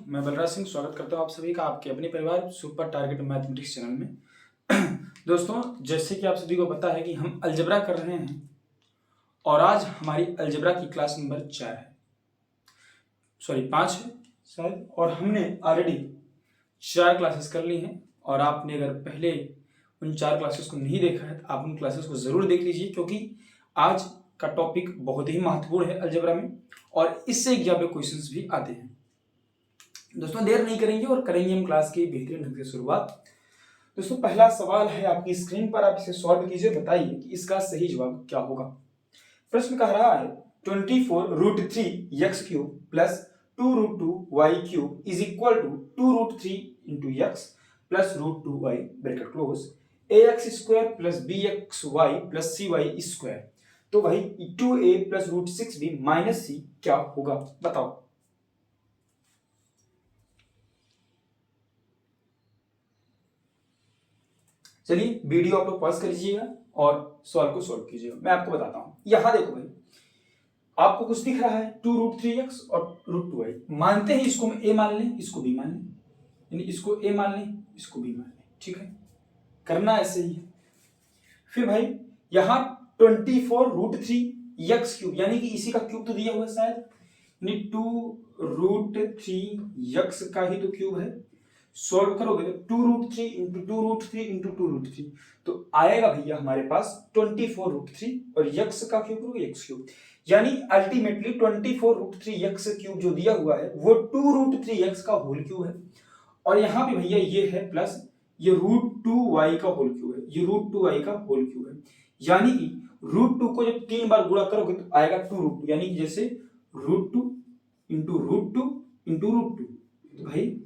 मैं बलराज सिंह स्वागत करता हूं आप सभी का आपके अपने परिवार सुपर टारगेट मैथमेटिक्स चैनल में। दोस्तों, जैसे कि आप सभी को पता है कि हम अलजेब्रा कर रहे हैं और आज हमारी अलजेब्रा की क्लास नंबर 4 है, सॉरी 5 है शायद। और हमने ऑलरेडी 4 क्लासेस कर ली हैं और आपने अगर पहले उन 4 क्लासेस को नहीं देखा है तो आप उन क्लासेस को ज़रूर देख लीजिए, क्योंकि आज का टॉपिक बहुत ही महत्वपूर्ण है अलजेब्रा में और इससे एग्जाम में क्वेश्चंस भी आते हैं। दोस्तों, देर नहीं करेंगे और करेंगे हम क्लास की बेहतरीन ढंग से शुरुआत। दोस्तों, पहला सवाल है आपकी स्क्रीन पर, आप इसे सॉल्व कीजिए, बताइए कि इसका सही जवाब क्या होगा। प्रश्न कह रहा है 24√3x³ plus 2√2y³ is equal to 2√3 x plus √2y bracket close ax² plus bxy plus cy²। तो भाई 2a plus √6b minus c क्या होगा, बताओ। चलिए वीडियो आप लोग पॉज कर लीजिएगा और सवाल को सॉल्व कीजिएगा। मैं आपको बताता हूं। यहां देखो भाई, आपको कुछ दिख रहा है 2√3x और √2y। मानते हैं इसको हम a मान लें, इसको b मान लें, यानी इसको a मान लें, इसको b मान लें, ठीक है। करना ऐसे ही है। फिर भाई यहां 24√3x³ यानी कि इसी का क्यूब तो दिया हुआ है शायद, यानी 2√3x का ही तो क्यूब है। सॉल्व करोगे तो 2√3 इंटू 2√3 इंटू 2√3 तो आएगा भैया हमारे पास 24√3 और x का क्यूब करोगे x³, यानी अल्टीमेटली 24√3x³ जो दिया हुआ है वो 2√3x का होल क्यूब है। और यहां पे भैया ये है प्लस ये √2y का होल क्यूब है, ये √2y का होल क्यूब है, यानी कि √2 को जब 3 बार गुणा करोगे तो आएगा 2√2, यानी कि जैसे √2 इंटू √2 इंटू √2, तो भाई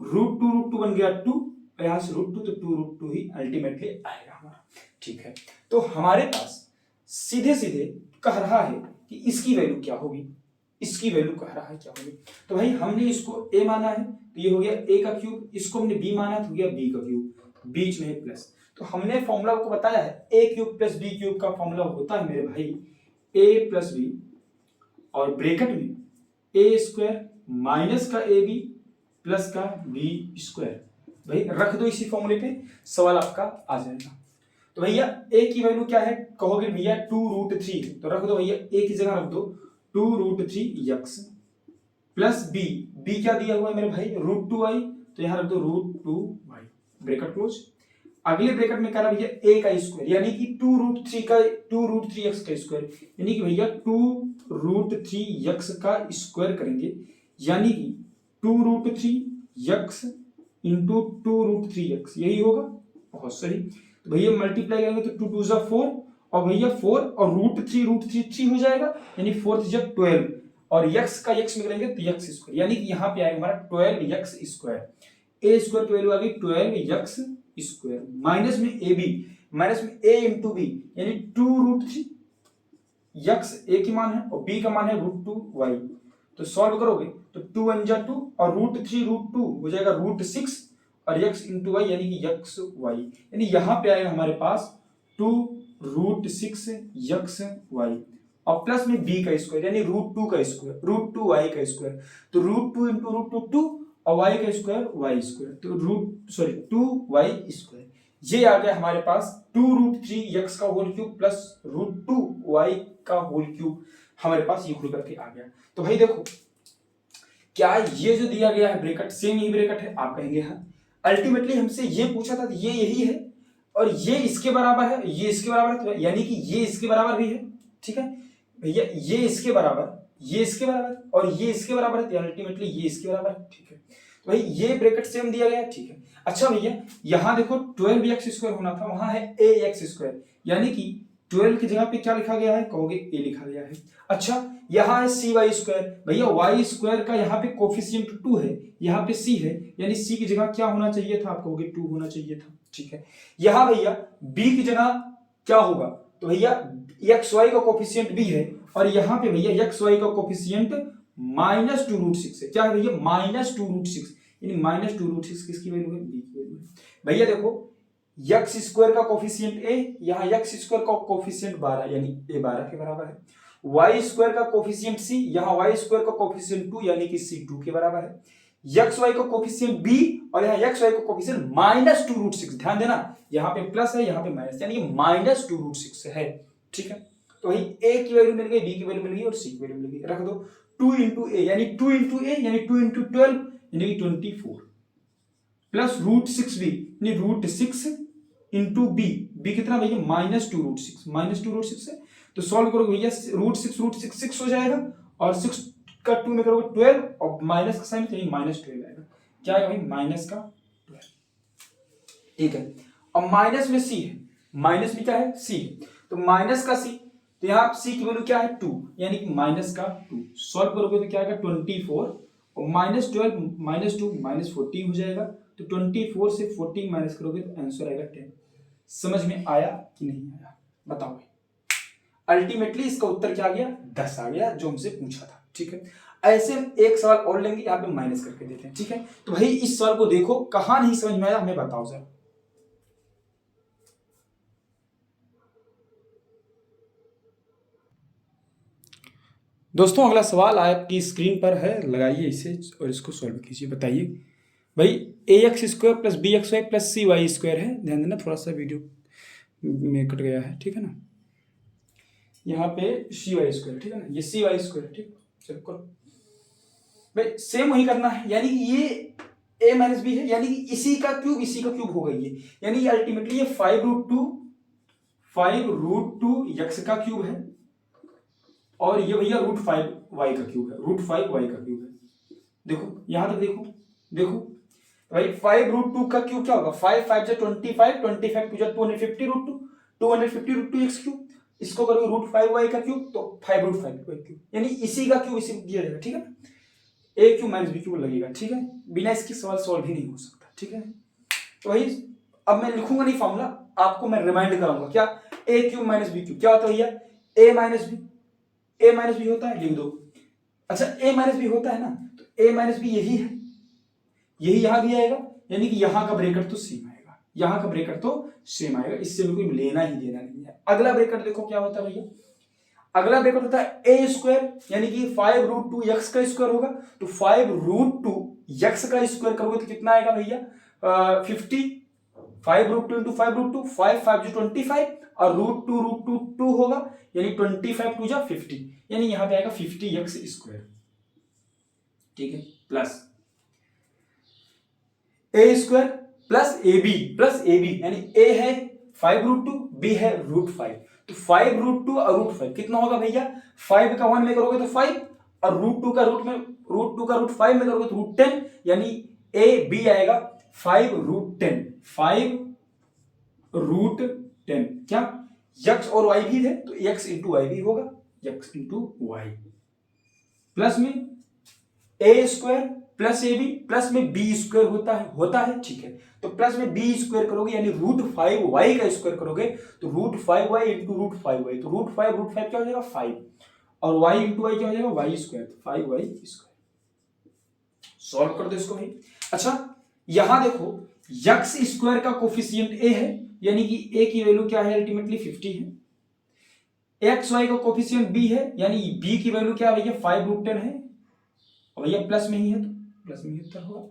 √2 बन गया 2 और यहां से √2 तो 2√2 ही अल्टीमेटली आएगा हमारा, ठीक है। तो हमारे पास सीधे सीधे कह रहा है कि इसकी वैल्यू क्या होगी, इसकी वैल्यू कह रहा है क्या होगी। तो भाई हमने इसको a माना है तो ये हो गया a का क्यूब, इसको हमने b माना तो हो गया b का क्यूब, बीच में है प्लस। तो हमने फॉर्मूला को बताया है a³ प्लस b³ का फॉर्मूला होता है मेरे भाई a प्लस b और ब्रैकेट में a² माइनस का ab प्लस का b²। भाई रख दो इसी फॉर्मूले पे, सवाल आपका आ जाएगा। तो भैया a की वैल्यू क्या है कहोगे भैया 2√3 है, तो रख दो भैया a की जगह रख दो 2√3x प्लस b क्या दिया हुआ है मेरे भाई √2y, तो यहां रख दो √2y ब्रैकेट क्लोज। अगले ब्रैकेट में कह रहा भैया a का स्क्वायर, यानी कि 2√3x का स्क्वायर, यानी कि भैया 2√3x का स्क्वायर करेंगे, यानी कि 2√3x इंटू 2√3x, यही होगा। बहुत सही। तो भैया मल्टीप्लाई करेंगे तो 2 2 4 और भैया 4 और √3 3 हो जाएगा, यानी 4 3 12 और x का x में करेंगे तो x², यानी कि यहाँ पे आएगा हमारा 12x²। a² की वैल्यू आ गई 12x² माइनस में ab, माइनस में a इंटू b, यानी 2√3 x a की मान है और b का मान है √2y। तो सॉल्व करोगे तो 2 1 जा 2 और √3 √2 हो जाएगा √6 और x इंटू y, यानी कि xy, यानी यहां पे आएगा हमारे पास 2√6xy और प्लस में b का स्क्वायर, यानी √2 का स्क्वायर, √2y का स्क्वायर, तो √2 इंटू √2 2 और y का स्क्वायर y², तो 2y²। ये आ गया हमारे पास 2√3x का होल क्यूब प्लस √2y का होल क्यूब हमारे पास ये खुल करके आ गया। तो भाई देखो, क्या ये जो दिया गया है ब्रैकेट सेम ही ब्रैकेट है, आप कहेंगे हाँ। अल्टीमेटली हमसे ये पूछा था, ये यही है और ये इसके बराबर है, ये इसके बराबर है, यानी कि ये इसके बराबर भी है, ठीक है भैया। ये इसके बराबर, ये इसके बराबर और ये इसके बराबर है, तो अल्टीमेटली ये इसके बराबर है, ठीक है। तो भाई ये ब्रैकेट सेम दिया गया है, ठीक है। अच्छा भैया यहां देखो 12x² होना था, वहां है ax², यानी कि 12 की जगह पे क्या लिखा गया है कहोगे a लिखा गया है। अच्छा यहाँ है cy², भैया y² का यहाँ पे कोफिशिएंट 2 है, यहाँ पे c है, यानी c की जगह क्या होना चाहिए था, आप कहोगे 2 होना चाहिए था, ठीक है। यहाँ भैया b की जगह क्या होगा, तो भैया xy का कोफिशिएंट b है और यहाँ पे भैया xy का कोफिशिएंट -2√6 है। क्या है भैया -2√6, यानी -2√6 किसकी वैल्यू है, b की वैल्यू है। भैया देखो x² का कोफिशिएंट a, यहाँ x² का कोफिशिएंट 12, यानी a 12 के बराबर है। y² का कोफिशिएंट c, यहाँ y² का कोफिशिएंट 2, यानी कि c 2 के बराबर है। एक्स वाई का कोफिशिएंट बी और यहाँ एक्स वाई का कोफिशिएंट -2√6। ध्यान देना यहाँ पे प्लस है यहाँ पे माइनस, यानी -2√6 है। ठीक है, तो वही ए की वैल्यू मिल गई, बी की वैल्यू मिल गई और सी की वैल्यू मिल गई। रख दो 2 इंटू ए यानी 2 इंटू ए यानी 2 इंटू 12 यानी 24 प्लस √6b यानी √6 इंटू बी। बी कितना भैया -2√6 है। तो सॉल्व करोगे भैया √6 6 हो जाएगा और 6 का 2 में करोगे 12 और माइनस का साइन तो -12 आएगा। क्या है भाई माइनस का 12। ठीक है, और माइनस में सी है, माइनस में क्या है सी, तो माइनस का सी, तो यहाँ सी की वैल्यू क्या है 2 यानी कि माइनस का 2। सॉल्व करोगे तो क्या आएगा 24 और -12 -2 -14 हो जाएगा। तो 24 से 14 माइनस करोगे तो आंसर आएगा 10। समझ में आया कि नहीं आया बताओ भाई। अल्टीमेटली इसका उत्तर क्या आ गया 10 आ गया जो हमसे पूछा था। ठीक है, ऐसे एक सवाल और लेंगे, यहाँ पे माइनस करके देते हैं। ठीक है, तो भाई इस सवाल को देखो, कहां नहीं समझ में आया हमें बताओ जरा। दोस्तों अगला सवाल आपकी स्क्रीन पर है, लगाइए इसे और इसको सॉल्व कीजिए। बताइए भाई ax² plus bxy plus cy² है। ध्यान देना, थोड़ा सा वीडियो में कट गया है। ठीक है ना, यहाँ पे cy², ठीक है ना, ये cy²। ठीक, चलो करो भाई, सेम वही करना है, यानी कि ये a माइनस बी है, यानी कि इसी का क्यूब हो गई है, यानी ये अल्टीमेटली ये 5√2 x का क्यूब है और ये भैया √5 y का क्यूब है, √5 y का क्यूब है। देखो यहां तक देखो भाई 5√2 का क्यूब क्या होगा 5 5 जा 25 25 टू जा 250 250 x क्यूब, इसको करोगे √5y का क्यूब तो 5√5 y क्यूब, यानी इसी का क्यूब इसी दिया जाएगा। ठीक है, a cube minus b cube लगेगा। ठीक है, बिना इसके सवाल सॉल्व ही नहीं हो सकता। ठीक है, तो भाई अब मैं लिखूंगा नहीं फॉर्मूला, आपको मैं रिमाइंड कराऊंगा क्या a cube minus b cube क्या होता है भैया a माइनस बी होता है, लिख दो। अच्छा a माइनस बी होता है ना, तो a माइनस बी यही है, यही यहां भी आएगा, यानी कि यहां का ब्रैकेट तो सेम आएगा, यहां का ब्रैकेट तो सेम आएगा, इससे भी कोई लेना ही देना नहीं है। अगला ब्रैकेट देखो क्या होता है भैया, अगला ब्रैकेट होता है a² यानी कि 5√2 x का स्क्वायर होगा, तो 5√2 x का स्क्वायर करोगे तो कितना आएगा भैया 50, 5√2 इंटू 5√2 5 5 जो 25 और √2 2 होगा, यानी 25 2 जा 50, यानी यहां पे आएगा 50x²। ठीक है, प्लस a² प्लस ab यानी a है 5√2 b है √5, तो 5√2 और √5 कितना होगा भैया 5 का 1 में करोगे तो 5 और √2 का √5 में करोगे तो √10, यानी a b आएगा 5√10 5√10 क्या x और y भी थे तो x इंटू y भी होगा, x इंटू y प्लस में a² प्लस ab प्लस में b² होता है। ठीक है, तो प्लस में b² करोगे यानी √5y का स्क्वायर करोगे तो √5y इंटू √5y, तो √5 क्या हो जाएगा 5 और y इंटू y क्या हो जाएगा y², 5y²। सॉल्व कर दो इसको भाई। अच्छा यहां देखो x² का कोफिशिएंट a है, यानी कि a की वैल्यू क्या है अल्टीमेटली 50 है, xy का कोफिशिएंट b है, यानी b की वैल्यू क्या है भैया 5√10 है, और भैया प्लस में ही है तो प्लस में ही उत्तर होगा।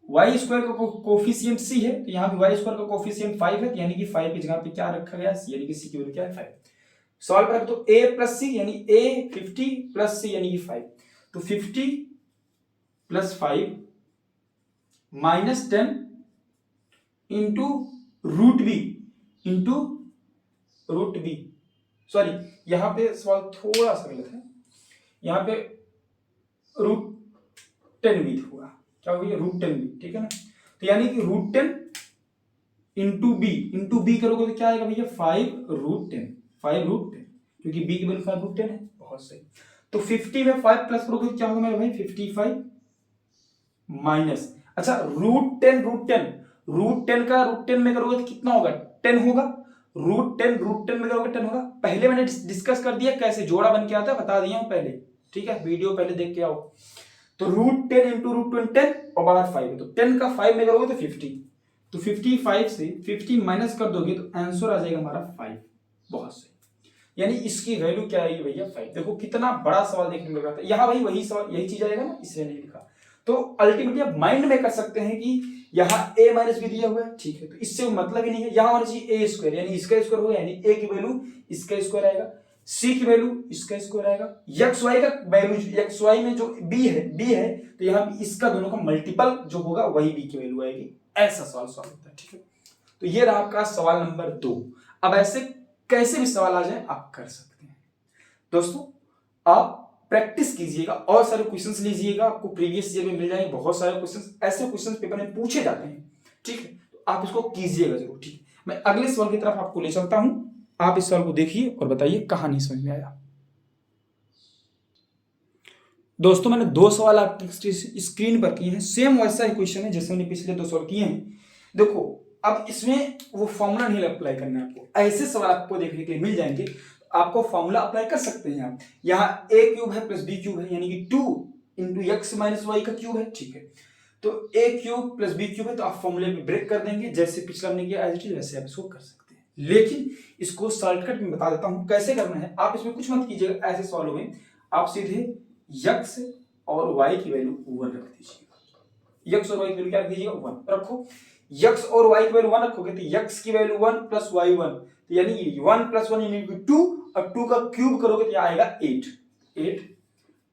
y² का कोफिशिएंट c है, तो यहाँ पे y² का कोफिशिएंट 5 है, यानी कि 5 की जगह पे क्या रखा गया c, यानी कि c की वैल्यू क्या है 5। सॉल्व करें तो a प्लस c यानी a 50 प्लस c यानी कि 5, तो 50 plus 5 minus 10 into root b, sorry यहां पे सवाल थोड़ा सा गलत है, यहां पे √10 भी होगा, क्या हो गया √10 भी। ठीक है ना, तो यानी कि √10 इंटू बी करोगे तो क्या आएगा भैया 5√10 क्योंकि b की वैल्यू 5√10 है। बहुत सही, तो 50 में 5 प्लस करोगे तो क्या होगा मेरे भाई 55 माइनस, अच्छा √10 का √10 में करोगे तो कितना होगा 10 होगा, √10 में करोगे 10 होगा। पहले मैंने डिस्कस कर दिया कैसे जोड़ा बन के आता है, बता दिया हूं पहले। ठीक है, वीडियो पहले देख के आओ। तो √10 इंटू √10 और बाहर 5 है, तो 10 का 5 में करोगे तो 50, तो 55 से 50 माइनस कर दोगे तो आंसर आ जाएगा हमारा 5। बहुत सही, यानी इसकी वैल्यू क्या आएगी भैया 5। देखो कितना बड़ा सवाल देखने में लग रहा था, यहाँ भाई वही सवाल यही चीज आएगा ना, इसलिए नहीं लिखा। तो अल्टीमेटली आप माइंड में कर सकते हैं कि यहाँ a माइनस बी दिया हुआ है, ठीक है, तो इससे मतलब ही नहीं है, यहाँ होना चाहिए ए स्क्वायर, यानी इसका स्क्वायर होगा, यानी a की वैल्यू इसका स्क्वायर आएगा, c की वैल्यू इसका स्क्वायर आएगा, एक्स वाई का वैल्यू, एक्स वाई में जो b है तो यहाँ इसका दोनों का मल्टीपल जो होगा वही b की वैल्यू आएगी। ऐसा सवाल सॉल्व होता है, ठीक है। तो ये रहा आपका सवाल नंबर 2। अब ऐसे कैसे भी सवाल आ जाए आप कर सकते हैं। दोस्तों आप प्रैक्टिस कीजिएगा और सारे क्वेश्चंस लीजिएगा, आपको प्रीवियस ईयर में मिल जाएंगे बहुत सारे क्वेश्चंस, ऐसे क्वेश्चंस पेपर में पूछे जाते हैं, ठीक है, तो आप इसको कीजिएगा जरूर, ठीक है। मैं अगले सवाल की तरफ आपको ले चलता हूं, आप इस सवाल को देखिए और बताइए कहां नहीं समझ में आया। दोस्तों मैंने 2 सवाल आपकी स्क्रीन पर किए हैं, सेम वैसा ही क्वेश्चन है जैसे मैंने पिछले 2 सवाल किए हैं। देखो अब इसमें वो फॉर्मूला नहीं अप्लाई करना है आपको, ऐसे सवाल आपको देखने के लिए मिल जाएंगे, आपको फॉर्मूला अप्लाई कर सकते हैं आप। यहाँ a क्यूब है प्लस b क्यूब है, यानी कि 2 इंटू एक्स माइनस वाई का क्यूब है, ठीक है, तो a cube plus b cube है, तो आप फॉर्मूले में ब्रेक कर देंगे, जैसे पिछला हमने किया एज इट इज वैसे आप इसको कर सकते हैं। लेकिन इसको शॉर्टकट में बता देता हूं कैसे करना है। आप इसमें कुछ मत कीजिएगा, ऐसे सवालों में आप सीधे x और y की वैल्यू 1 रख दीजिएगा, x और y की वैल्यू क्या रख दीजिएगा 1 रखो, x और y की वैल्यू 1 रखोगे तो x की वैल्यू 1 प्लस y 1, तो यानी 1 प्लस 1 यानी 2, और 2 का क्यूब करोगे तो यह आएगा 8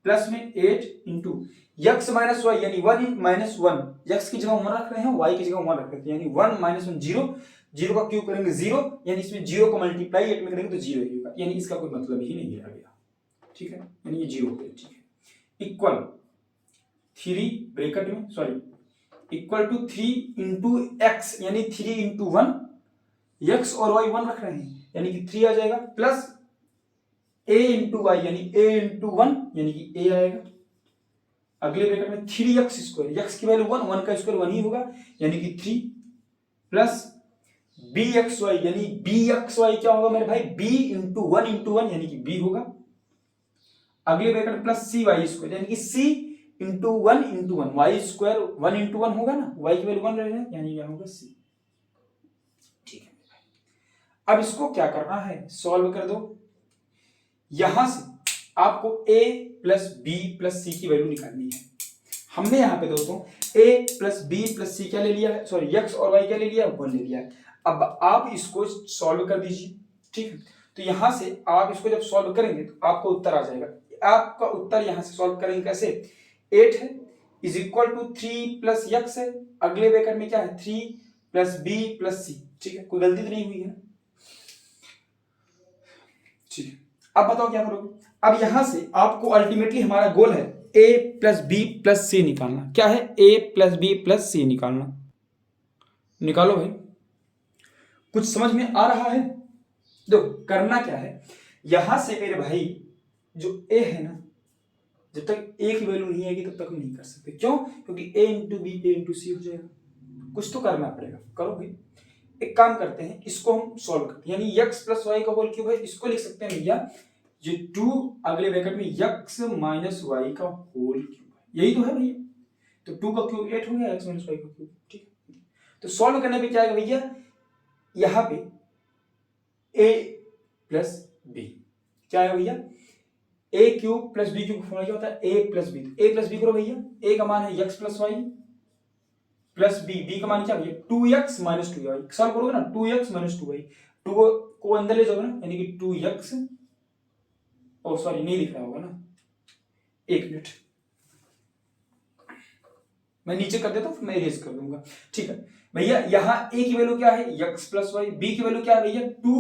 प्लस में 8 इंटू x माइनस वाई, यानी 1 माइनस 1, x की जगह 1 रख रहे हैं, y की जगह 1 रख रहे हैं, यानी 1 माइनस 1 0, 0 का क्यूब करेंगे 0, यानी इसमें 0 को मल्टीप्लाई 8 में करेंगे तो 0 होगा, यानी इसका कोई मतलब ही नहीं आ गया, ठीक है, यानी ये 0 हो गया, ठीक है। इक्वल 3 ब्रैकेट में sorry equal to 3 into x, यानी 3 इंटू 1, एक्स और वाई 1 रख रहे हैं, यानी कि 3 आ जाएगा, प्लस a इंटू वाई, यानी a इंटू 1, यानी कि a आएगा। अगले ब्रैकेट में 3x स्क्वायर, x की वैल्यू 1, 1 का स्क्वायर 1 ही होगा, यानी कि 3 प्लस bxy, यानी bxy क्या होगा मेरे भाई, b इंटू 1 इंटू 1, यानी कि b होगा। अगले ब्रैकेट में प्लस cy स्क्वायर, यानी कि c into 1 into 1, y square 1 into 1 होगा ना, y की वैल्यू 1 रहेगा, यानी यह होगा c, ठीक है। अब इसको क्या करना है, सॉल्व कर दो। यहां से आपको a plus b plus c की वैल्यू निकालनी है। हमने यहां पे दोस्तों a plus b plus c क्या ले लिया है, सॉरी x और y क्या ले लिया है, 1 ले लिया है। अब आप इसको सॉल्व कर दीजिए, ठीक है। तो यहां से आप इसको जब सॉल्व करेंगे तो आपको उत्तर आ जाएगा। आपका उत्तर यहां से सॉल्व करेंगे कैसे, 8 है is equal to 3 plus x है, अगले ब्रैकेट में क्या है 3 प्लस b प्लस c, ठीक है, कोई गलती तो नहीं हुई है, ठीक है। अब बताओ क्या करोगे। अब यहां से आपको अल्टीमेटली हमारा गोल है a प्लस बी प्लस सी निकालना। क्या है, a प्लस बी प्लस सी निकालना। निकालो भाई, कुछ समझ में आ रहा है। देखो करना क्या है, यहां से मेरे भाई जो a है ना, जब तक a की वैल्यू नहीं आएगी तब तक हम नहीं कर सकते। क्यों, क्योंकि a into b a into c हो जाएगा, कुछ तो करना पड़ेगा। करोगे, एक काम करते हैं, इसको हम सॉल्व करते हैं, यानी x प्लस वाई का होल क्यूब है, इसको लिख सकते हैं भैया ये 2 अगले ब्रैकेट में x माइनस वाई का होल क्यूब है, यही तो है भैया। तो 2 का क्यूब 8 हो गया, x माइनस वाई का क्यूब, ठीक है। तो सॉल्व करने पे क्या आएगा भैया, यहां पे a प्लस बी क्या आएगा भैया, a cube plus b cube formula क्या होता है, a plus b. a plus b करो भैया, a का मान है x plus y plus b का मान क्या भैया 2x माइनस 2y। सॉल्व करोगे ना 2x माइनस 2y, 2 को अंदर ले जाओगे ना, यानी कि 2x, ओ सॉरी नहीं लिख रहा होगा ना, एक मिनट मैं नीचे कर देता हूं, मैं इरेज कर दूंगा, ठीक है भैया। यहां a की वैल्यू क्या है x प्लस वाई, b की वैल्यू क्या है भैया 2,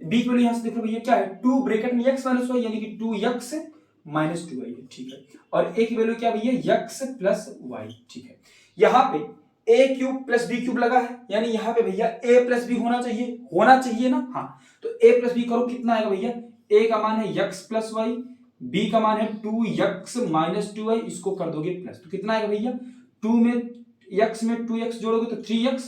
b की वैल्यू यहां से देखो भैया क्या है 2 ब्रैकेट में x माइनस वाई, यानी कि 2x माइनस 2y है, ठीक है। और a की वैल्यू क्या भैया x प्लस वाई, ठीक है। यहां पे a cube plus b cube लगा है, यानी यहाँ पे भैया a प्लस बी होना चाहिए ना, हाँ। तो a प्लस बी करो, कितना आएगा भैया, a का मान है x प्लस वाई, b का मान है 2x माइनस 2y, इसको कर दोगे प्लस, तो कितना आएगा भैया 2 में x में 2x जोड़ोगे तो 3x,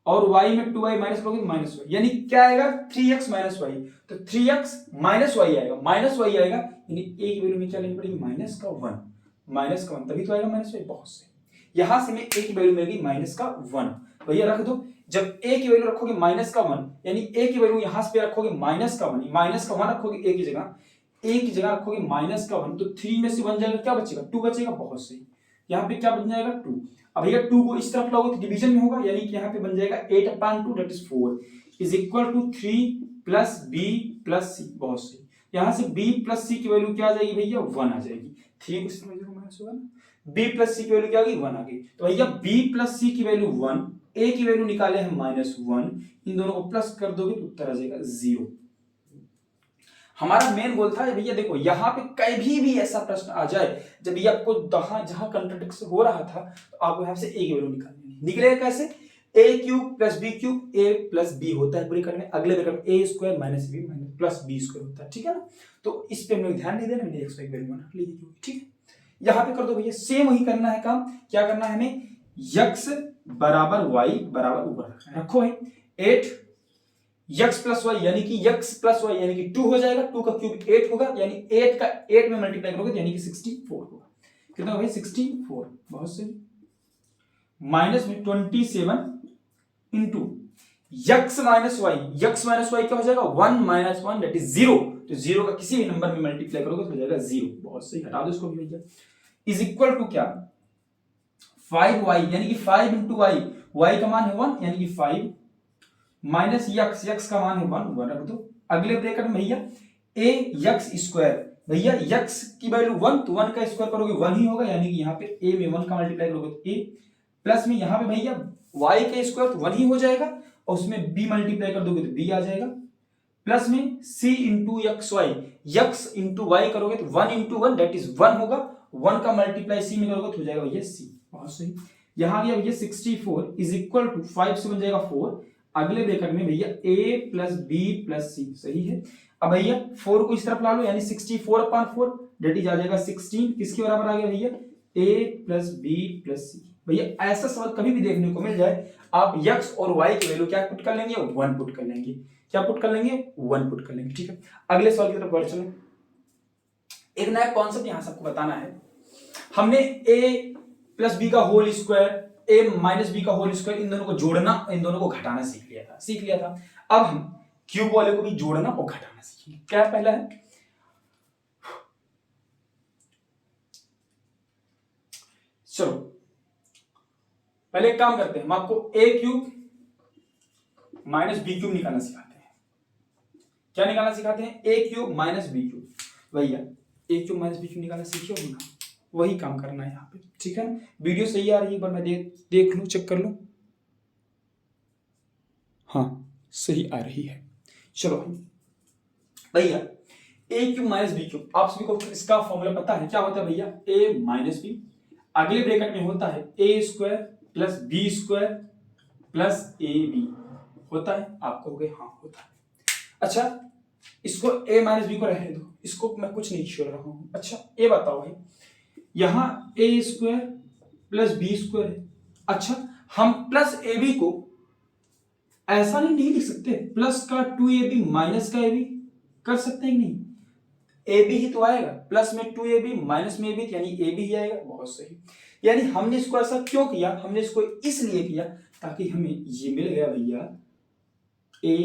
और y में 2y माइनस करोगे तो माइनस y, यानी क्या आएगा 3x माइनस y, तो 3x माइनस y आएगा, माइनस y आएगा, यानी a की वैल्यू में क्या लेनी पड़ेगी माइनस का 1, तभी तो आएगा माइनस y। बहुत से यहां से में a की वैल्यू मिलेगी माइनस का 1, भैया रख दो। जब a की वैल्यू रखोगे माइनस का 1, यानी a की वैल्यू यहां से रखोगे माइनस का 1, माइनस का 1 रखोगे a की जगह रखोगे माइनस का 1, तो 3 में से 1 जाएगा, क्या बचेगा 2 बचेगा, बहुत सही। यहाँ पे क्या बन जाएगा 2। अब भैया 2 को इस तरफ लाओगे तो डिवीजन में होगा, यानी कि यहाँ पे बन जाएगा 8/2 that is 4 is equal to 3 plus b plus c. बहुत सही, यहाँ से b प्लस सी की वैल्यू क्या आ जाएगी भैया 1 आ जाएगी। 3 को इस तरफ माइनस होगा ना, b प्लस सी की वैल्यू क्या आ गई 1 आ गई। तो भैया b प्लस सी की वैल्यू 1, a की वैल्यू निकाले हैं -1, इन दोनों को प्लस कर दोगे तो उत्तर आ जाएगा 0। हमारा मेन गोल था भैया देखो यहाँ पे कभी भी ऐसा प्रश्न आ जाए जब ये आपको जहां कंट्राडिक्शन हो रहा था तो आपको यहाँ से a की वैल्यू निकालनी है। निकलेगा कैसे, a cube plus b cube, a plus b होता है ब्रैकेट में, अगले ब्रैकेट में a square minus b minus plus b square होता है, ठीक है ना। तो इस पे हम लोग ध्यान नहीं देना, मैंने x की वैल्यू बना ली, ठीक है। यहाँ पे कर दो भैया, सेम वही करना है काम। क्या करना है हमें, x बराबर y बराबर ऊपर रखो है 8 x प्लस वाई यानी कि x प्लस वाई यानी कि 2 हो जाएगा, 2 का क्यूब 8 होगा, यानी 8 का 8 में मल्टीप्लाई करोगे यानी कि 64 होगा। कितना भाई 64, बहुत सही। माइनस में 27 into x minus y, x minus y क्या हो जाएगा 1 माइनस 1 दैट इज 0। तो 0 का किसी भी नंबर में मल्टीप्लाई करोगे तो हो जाएगा 0, बहुत सही। हटा दो इसको भी भैया। इज इक्वल टू क्या 5y यानी कि 5 इंटू वाई, y का मान है 1 यानी कि 5 माइनस x का मान है 1 रख दो। अगले ब्रैकेट में भैया a x स्क्वायर, भैया x की वैल्यू 1 तो 1 का स्क्वायर करोगे 1 ही होगा, यानी कि यहाँ पे a में 1 का मल्टीप्लाई करोगे तो a प्लस में यहाँ पे भैया y का स्क्वायर तो 1 ही हो जाएगा और उसमें b मल्टीप्लाई कर दोगे तो b आ जाएगा, प्लस में c into x y, x into y करोगे तो 1 इंटू 1 दैट इज 1 होगा, 1 का मल्टीप्लाई c में करोगे तो हो जाएगा भैया c, बहुत सही। यहाँ गया भैया 64 इज इक्वल टू 5 से बन जाएगा 4, अगले ब्रैकेट में भैया a प्लस बी प्लस सी, सही है। अब भैया 4 को इस तरफ ला लो यानी 64/4 डेट इज आ जाएगा 16, किसके बराबर आ गया भैया a प्लस बी प्लस सी। भैया ऐसा सवाल कभी भी देखने को मिल जाए आप x और y की वैल्यू क्या पुट कर लेंगे 1 पुट कर लेंगे, क्या पुट कर लेंगे 1 पुट कर लेंगे, ठीक है। अगले सवाल की तरफ बढ़ चलो। एक नया कॉन्सेप्ट यहां सबको बताना है। हमने a प्लस बी का whole square, a minus b का होल स्क्वायर, इन दोनों को जोड़ना इन दोनों को घटाना सीख लिया था। अब हम क्यूब वाले को भी जोड़ना और घटाना सीखेंगे। क्या पहला है, चलो पहले एक काम करते हैं, हम आपको a cube minus b cube निकालना सिखाते हैं। क्या निकालना सिखाते हैं, a cube minus b cube. भैया a cube minus b cube निकालना सीखे हो ना, वही काम करना है यहाँ पे, ठीक है। वीडियो सही आ रही है, एक बार मैं देख लूं, चेक कर लूं, हाँ सही आ रही है। चलो भैया a cube minus b cube, आप सभी को इसका फॉर्मूला पता है, क्या होता है भैया a माइनस बी, अगले ब्रैकेट में होता है a square plus b square plus a b, होता है, आप कहोगे हाँ होता है। अच्छा इसको a माइनस बी को रहने दो, इसको मैं कुछ नहीं छोड़ रहा हूं। अच्छा ये बताओ भाई, यहां a square plus b square है, अच्छा हम प्लस ए बी को ऐसा नहीं लिख सकते, प्लस का 2ab माइनस का ab कर सकते हैं नहीं, ab ही तो आएगा, प्लस में 2ab माइनस में ab यानी ab ही आएगा, बहुत सही। यानी हमने इसको ऐसा क्यों किया, हमने इसको इसलिए किया ताकि हमें ये मिल गया भैया a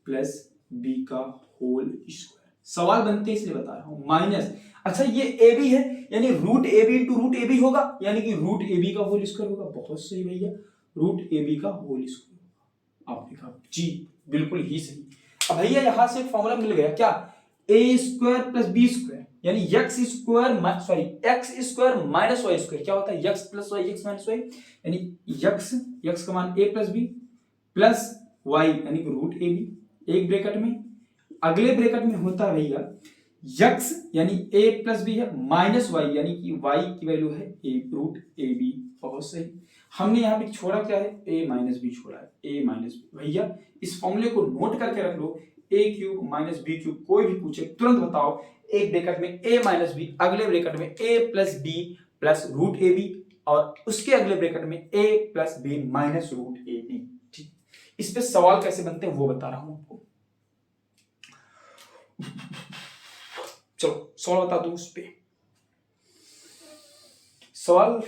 प्लस बी का होल स्क्वायर। सवाल बनते इसलिए बता रहा हूं माइनस, अच्छा ये ए बी है यानी root a b into root a b होगा, यानी कि रूट ए बी का होल स्क्वायर होगा, बहुत सही भैया, रूट ए बी का होल स्क्वायर। आप लिखा जी बिल्कुल ही सही। अब भैया यहां से फॉर्मूला मिल गया क्या, a square plus b square यानी x square sorry x square minus y square, क्या होता है x plus y x minus y, यानी एक्स का मान a plus b plus y यानी कि रूट ए बी, एक ब्रैकेट में, अगले ब्रैकेट में होता है भैया x यानी a प्लस बी है माइनस वाई यानी कि y की वैल्यू है a रूट ए बी, बहुत सही। हमने यहाँ पे छोड़ा क्या है a माइनस बी छोड़ा है, a माइनस बी। भैया इस फॉर्मूले को नोट करके रख लो, a cube minus b cube, कोई भी पूछे तुरंत बताओ, एक ब्रैकेट में a माइनस बी, अगले ब्रैकेट में a plus b plus root a b और उसके अगले ब्रैकेट में a plus b minus root a b, ठीक। इस पे सवाल कैसे बनते हैं वो बता रहा हूं आपको। चलो सवाल बता दूं, उस पे सवाल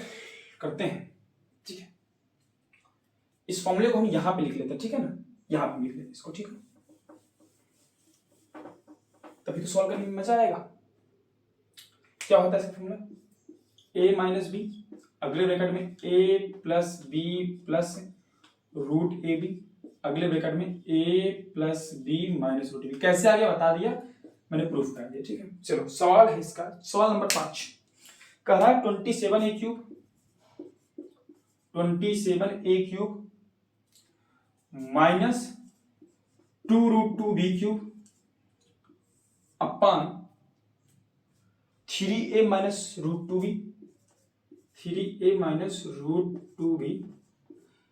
करते हैं, ठीक है। इस फॉर्मूले को हम यहां पे लिख लेते हैं, ठीक है ना, यहां पे लिख लेते हैं इसको, ठीक है, तभी तो सॉल्व करने में मजा आएगा। क्या होता है इसका फॉर्मूला, a माइनस बी अगले ब्रैकेट में a plus b plus root a b, अगले ब्रैकेट में a plus b minus root a b. कैसे आ गया बता दिया, मैंने प्रूफ कर दिया। ठीक है, चलो सवाल है इसका, सवाल नंबर 5 कह रहा है 27a cube 27a cube minus 2√2b cube upon 3a minus root 2b 3a minus root 2b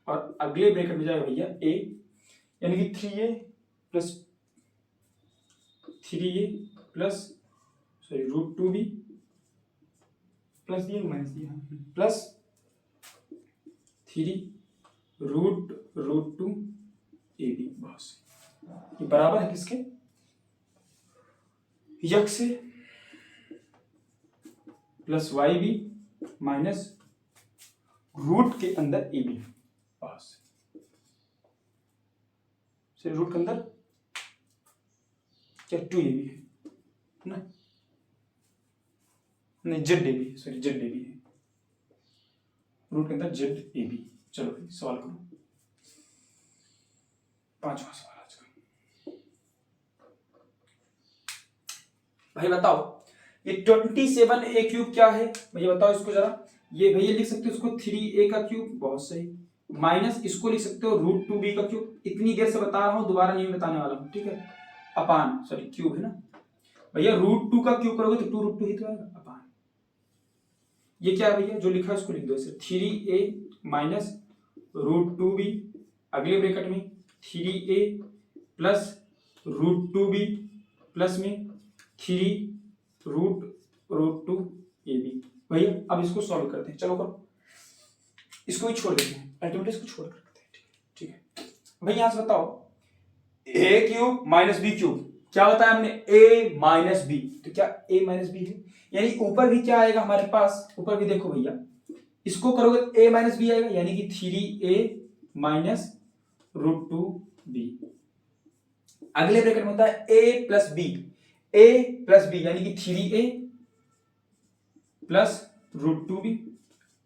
और अगले ब्रैकेट में जाएगा भैया a, यानी कि 3a plus root 2b plus दिया माइनस दिया प्लस 3 रूट 2 ab। बस ये बराबर है किसके, यक्स से plus y b minus root के अंदर ए बी। बस रूट के अंदर क्या 2ab है ना, नहीं z a b, sorry z a b है, रूट के अंदर जेड ए बी। चलो भाई सवाल करो, 5वां सवाल आज का। भाई बताओ ये 27a क्यूब क्या है भैया, बताओ इसको जरा। ये भैया लिख सकते हो इसको 3a का क्यूब, बहुत सही, माइनस इसको लिख सकते हो रूट 2b का क्यूब। इतनी देर से बता रहा हूं, दोबारा नहीं बताने वाला हूं, ठीक है। अपान सॉरी क्यूब है ना भैया, रूट 2 का क्यूब करोगे तो 2√2 ही तो आएगा अपान। ये क्या है भैया, जो लिखा है उसको लिख दो ऐसे, 3a माइनस रूट 2b, अगले ब्रैकेट में 3a plus root 2b plus में 3 रूट 2ab। भैया अब इसको सॉल्व करते हैं, चलो करो, इसको ही छोड़ देते हैं, अल्टीमेटली इसको छोड़ करते हैं। ठीक है भैया, यहां से बताओ a cube minus b cube, क्या बताया हमने, a माइनस बी, तो क्या a माइनस बी है, यानी ऊपर भी क्या आएगा हमारे पास, ऊपर भी देखो भैया, इसको करोगे तो a माइनस बी आएगा, यानी कि 3a माइनस रूट 2b। अगले ब्रैकेट में होता है a प्लस बी, यानी कि 3a प्लस रूट 2b,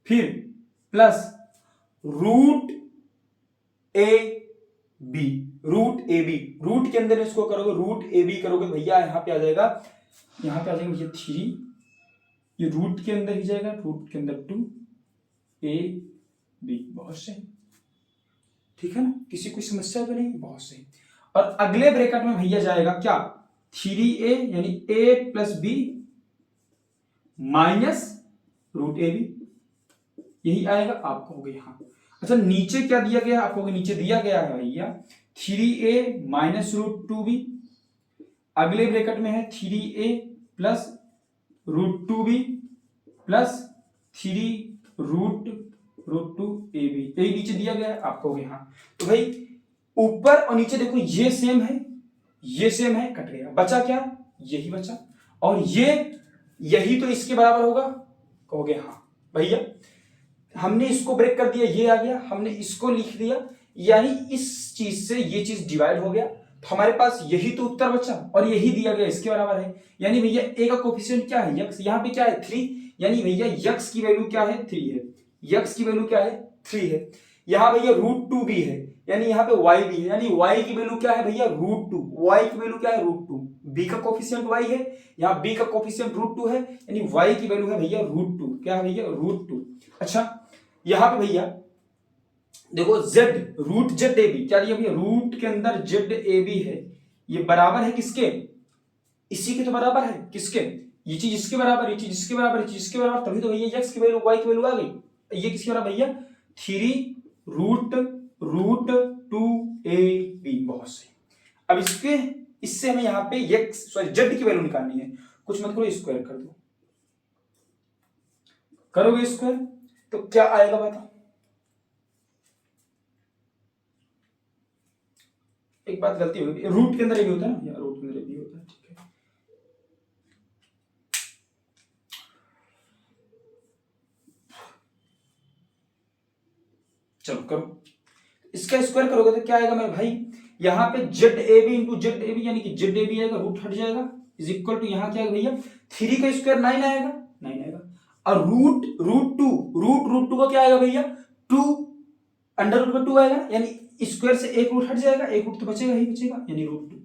फिर plus root a b, root के अंदर इसको करोगे रूट ए बी करोगे भैया, यहां पे आ जाएगा भैया 3, ये रूट के अंदर ही जाएगा, रूट के अंदर 2ab। बहुत सही, ठीक है ना, किसी कोई समस्या तो नहीं, बहुत सही। और अगले ब्रैकेट में भैया जाएगा क्या, 3a यानी a plus b minus root a b, यही आएगा। आप कहोगे हाँ, अच्छा नीचे क्या दिया गया, आप कहोगे नीचे दिया गया है भैया 3a माइनस रूट 2b, अगले ब्रैकेट में है 3a plus root 2b plus 3 root 2ab, यही नीचे दिया गया है। आप कहोगे हाँ, तो भाई ऊपर और नीचे देखो ये सेम है, कट गया, बचा क्या, यही बचा, और यही तो इसके बराबर होगा, कहोगे हाँ भैया। हमने इसको ब्रेक कर दिया, ये आ गया, हमने इसको लिख दिया, यानी इस चीज से ये चीज डिवाइड हो गया, तो हमारे पास यही तो उत्तर बचा, और यही दिया गया इसके बराबर है। यानी भैया a का कोफिशिएंट क्या है, यक्स, यहाँ पे क्या है 3, यानी भैया यक्स की वैल्यू क्या है 3 है, यक्स की वैल्यू क्या है 3 है। यहाँ भैया रूट 2b है, यानी यहाँ पे y भी है, यानी y की वैल्यू क्या है भैया रूट 2, y की वैल्यू क्या है रूट 2, b का कोफिशिएंट y है, यहाँ b का कोफिशिएंट रूट 2 है, यानी y की वैल्यू है भैया रूट 2, क्या है भैया रूट 2। अच्छा यहाँ पे भैया देखो z, root z a b, क्या दिया भैया, रूट के अंदर जेड ए बी है, ये बराबर है किसके, इसी के तो बराबर है, किसके, ये चीज इसके बराबर, ये चीज इसके बराबर, ये चीज इसके बराबर, तभी तो भैया x की वैल्यू y की वैल्यू आ गई। ये किसके बराबर भैया 3 रूट 2ab। बहुत सही। अब इससे हमें यहाँ पे x सॉरी z की वैल्यू निकालनी है, कुछ मत करो, स्क्वायर कर दो, करोगे स्क्वायर तो क्या आएगा बताओ। एक बात गलती होगी, रूट के अंदर ये भी होता है ना, रूट के अंदर ये भी होता है, ठीक है। चलो करो, इसका स्क्वायर करोगे तो क्या आएगा मेरे भाई, यहाँ पे z a b into z a b, यानी कि जेड ए बी आएगा, रूट हट जाएगा, इज इक्वल टू यहाँ क्या आएगा भैया 3 का स्क्वायर 9 आएगा, 9 आएगा। और रूट टू का क्या आएगा भैया, 2 अंडर रूट का 2 आएगा, यानी स्क्वायर से एक रूट हट जाएगा, एक रूट तो बचेगा ही बचेगा, यानी रूट 2।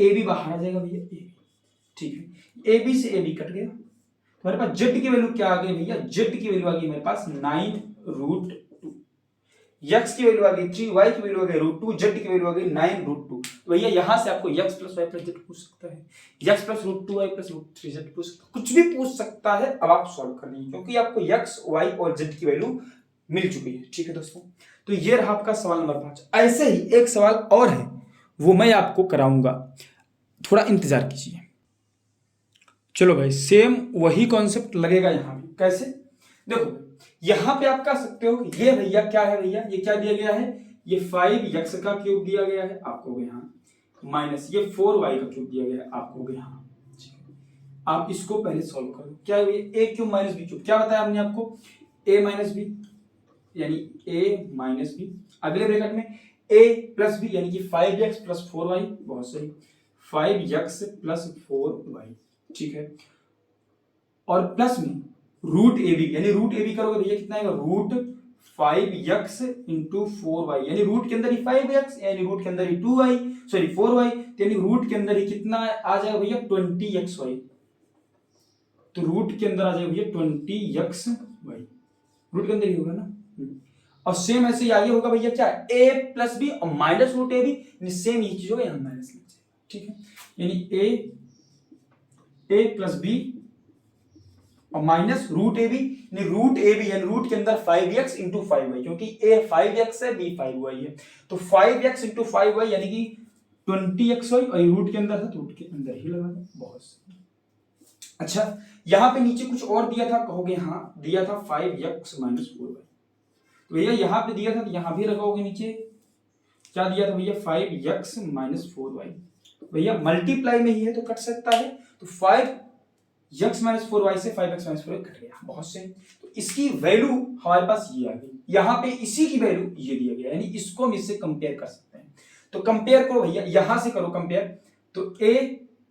ए बी बाहर आ जाएगा भैया, ए बी, ठीक है, ए बी से ए बी कट गया। हमारे पास जेड की वैल्यू क्या आ गई भैया, जेड की वैल्यू आ गई मेरे पास 9 रूट 2, यक्स की वैल्यू आ गई 3, वाई की वैल्यू आ गई रूट 2, जेड की वैल्यू आ गई 9 रूट 2। तो भैया यहां से आपको x plus y plus z पूछ सकता है, x plus root 2 y plus root 3 z पूछ सकता है, कुछ भी पूछ सकता है। अब आप सॉल्व कर लीजिए क्योंकि आपको यक्स वाई और जेड की वैल्यू मिल चुकी है, ठीक है दोस्तों। तो ये रहा आपका सवाल नंबर 5। ऐसे ही एक सवाल और है, वो मैं आपको कराऊंगा, थोड़ा इंतजार कीजिए। चलो भाई, सेम वही कॉन्सेप्ट लगेगा यहाँ भी। कैसे, देखो यहां पे आप कह सकते हो कि ये भैया क्या है भैया, ये क्या दिया गया है, ये 5x का क्यूब दिया गया है आपको यहाँ, माइनस ये 4y का क्यूब दिया गया है आपको यहाँ। आप इसको पहले सॉल्व करो। क्या है भैया, a cube minus b cube, क्या बताया हमने आपको, a माइनस b यानी a माइनस b, अगले ब्रैकेट में a प्लस b यानी कि 5x प्लस 4y, बहुत सही, 5x प्लस 4y, ठीक है, और प्लस में रूट ए बी, यानी रूट ए बी करोगे भैया कितना आएगा, रूट 5x इंटू 4y, यानी रूट के अंदर ही 5x, यानी रूट के अंदर ही 2y, सॉरी 4y, यानी रूट के अंदर ही कितना आ जाएगा भैया 20xy, तो रूट के अंदर आ जाएगा भैया 20xy, रूट के अंदर ही होगा ना। और सेम ऐसे ही आगे होगा भैया क्या, a प्लस बी और minus root a b, same ये चीज होगा, यहां माइनस लग जाएगा, ठीक है, यानी a प्लस बी और minus root a b, root a b यानी रूट के अंदर 5x इंटू 5y, क्योंकि a 5x है, b 5y है, तो 5x इंटू 5y यानी कि 20xy, और रूट के अंदर था तो रूट के अंदर ही लगा दो, बहुत सही। अच्छा, यहां पे नीचे कुछ और दिया था, कहोगे हाँ दिया था 5x माइनस 4y, तो भैया यहां पे दिया था तो यहां भी लगाओगे नीचे, क्या दिया था भैया 5x माइनस 4y, भैया मल्टीप्लाई में ही है तो कट सकता है, तो 5x माइनस 4y से 5x माइनस 4y कट गया, बहुत सही। तो इसकी वैल्यू हमारे पास ये आ गई, यहां पे इसी की वैल्यू ये दिया गया, यानी इसको हम इससे कंपेयर कर सकते हैं। तो कंपेयर करो भैया, यहां से करो कंपेयर, तो a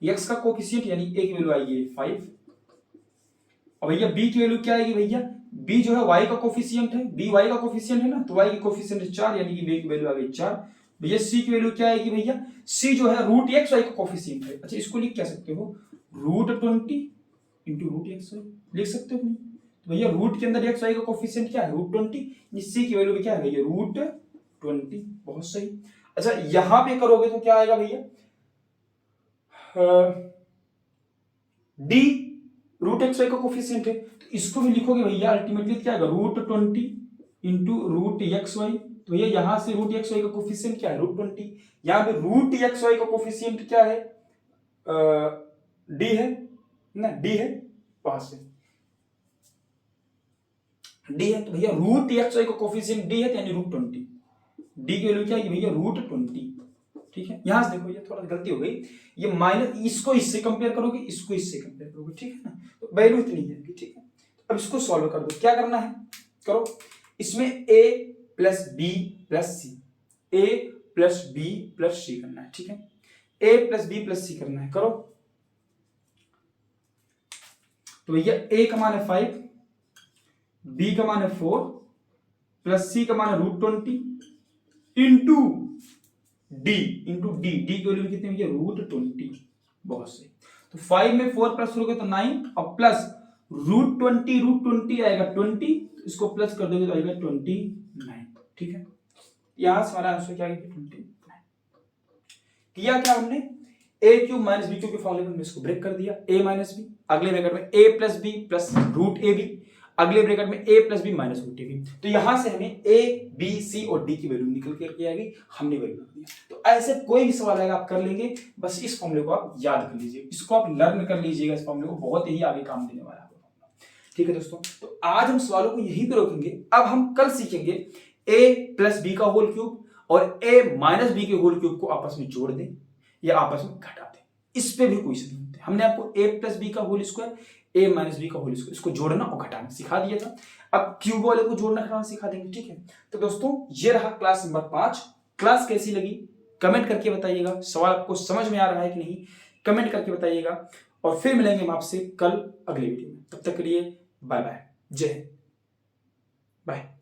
x का कोफिशिएंट यानी a की वैल्यू आएगी 5, और भैया b की वैल्यू क्या आएगी भैया, b जो है y का कोफिशिएंट है, b y का कोफिशिएंट है ना, तो y की कोफिशिएंट 4 यानी कि b की वैल्यू आ गई 4। भैया c की वैल्यू क्या आएगी भैया, c जो है रूट x y का कोफिशिएंट है, अच्छा इसको लिख क्या सकते हो, root 20 into root x y, लिख सकते हो नहीं, तो भैया रूट के अंदर एक्स वाई का कोफिशिएंट क्या है, रूट 20, सी की वैल्यू भी क्या है भैया, रूट 20, बहुत सही। अच्छा यहां पे करोगे तो क्या आएगा भैया, डी रूट एक्स वाई का कोफिशिएंट है, तो इसको भी लिखोगे भैया अल्टीमेटली क्या आएगा, root 20 into root x y, तो भैया यहां से रूट एक्स वाई का कोफिशिएंट क्या है, रूट 20, यहां पे रूट एक्स वाई का कोफिशिएंट क्या है, डी है ना, डी है, पास है डी है, तो भैया रूट एक्स वाई का कोफिशिएंट डी है, तो यानी रूट 20, डी की वैल्यू क्या है भैया, रूट 20, ठीक है। यहां से देखो ये थोड़ा गलती हो गई, ये माइनस, इसको इससे कंपेयर करोगे, इसको इससे कंपेयर करोगे, ठीक है ना, तो वैल्यू इतनी है, ठीक है। अब इसको सॉल्व कर दो, क्या करना है करो, इसमें a plus b plus c, a plus b plus c करना है, ठीक है, a plus b plus c करना है, करो। तो भैया a का मान है 5, b का मान है 4, प्लस c का मान है रूट 20 इंटू डी, डी की वैल्यू कितनी भैया, रूट 20, बहुत सही। तो 5 में 4 प्लस करोगे तो 9, और प्लस रूट 20 आएगा 20, तो इसको प्लस कर दोगे तो आएगा 29, ठीक है। यहां से हमारा आंसर क्या आएगा, 29। किया क्या हमने, a cube minus b cube के फॉर्मूले में इसको ब्रेक कर दिया, a माइनस बी, अगले ब्रैकेट में a plus b plus root a b, अगले ब्रैकेट में a plus b minus root a b, तो यहां से हमें a b c और d की वैल्यू निकल के आ गई, हमने वैल्यू रख दिया। तो ऐसे कोई भी सवाल आएगा आप कर लेंगे, बस इस फॉर्मूले को आप याद कर लीजिए, इसको आप लर्न कर लीजिएगा, इस फॉर्मूले को बहुत ही आगे काम देने वाला है, ठीक है दोस्तों। तो आज हम सवालों को यहीं पे रोकेंगे, अब हम कल सीखेंगे a प्लस बी का होल क्यूब और a माइनस बी के होल क्यूब को आपस में जोड़ दें या आपस में घटा दें, इस पे भी कोई नहीं होते। हमने आपको a प्लस बी का whole square, a minus b का होल स्क्वायर, इसको जोड़ना और घटाना सिखा दिया था, अब क्यूब वाले को जोड़ना घटाना सिखा देंगे, ठीक है। तो दोस्तों ये रहा क्लास नंबर 5। क्लास कैसी लगी कमेंट करके बताइएगा, सवाल आपको समझ में आ रहा है कि नहीं कमेंट करके बताइएगा, और फिर मिलेंगे हम आपसे कल अगले वीडियो में, तब तक के लिए बाय बाय, जय हिंद, बाय।